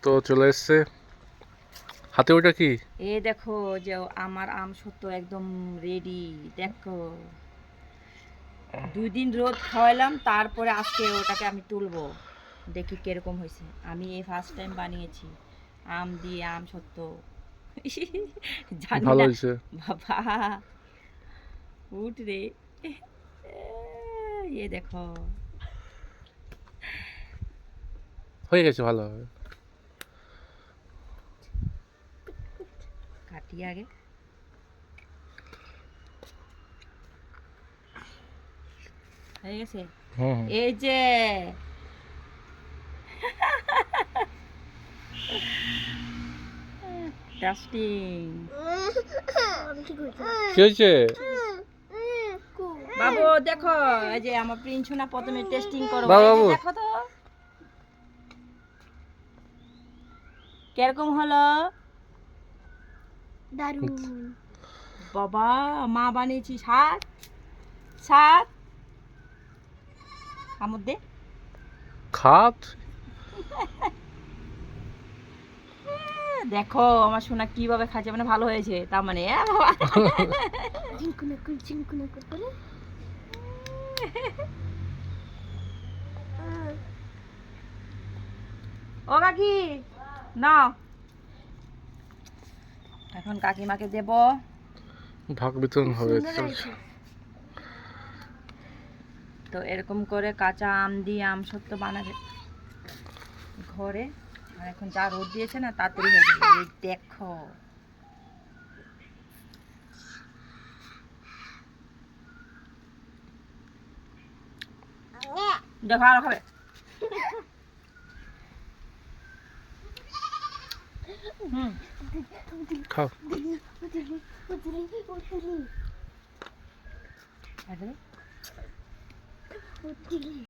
সত্য চলে এসছে। হাতে ওটা কি? এই দেখো যে আমার আম সত্য একদম রেডি। দেখো 2 দিন রোদ খাওয়াইলাম, তারপরে আজকে ওটাকে আমি তুলবো, দেখি কিরকম হয়েছে। আমি এই ফার্স্ট টাইম বানিয়েছি আম দিয়ে আম সত্য। জানি ভালো না হয়েছে। বাবা, উঠ রে। এ দেখো হয়ে গেছে, ভালো হবে। কাটি আগে। হয়ে গেছে। হুম। এই যে ডাস্টিং কি হয়েছে? বাবু দেখো, এই যে আমার প্রিন্সুনা প্রথমে টেস্টিং করবো। বাবু, এই যে বাবু। দেখো তো কিরকম হলো। দারুণ। বাবা মা বানিয়েছি শাক শাক আমার মধ্যে। খাত। দেখো আমার সোনা কিভাবে খাচ্ছে, মানে ভালো হয়েছে তার মানে। বাবা ঝিঙ্কুনা করে ও কাকি নাও, এখন কাকিমাকে দেব। ভাগ বিতরণ হবে। তো এরকম করে কাঁচা আম দিয়ে আম সত্য বানাবে ঘরে। আর এখন যা রোদ দিয়েছে না, তাড়াতাড়ি হয়ে যাবে। এই দেখো দেখো আরো খাবে। হুম খাও। আর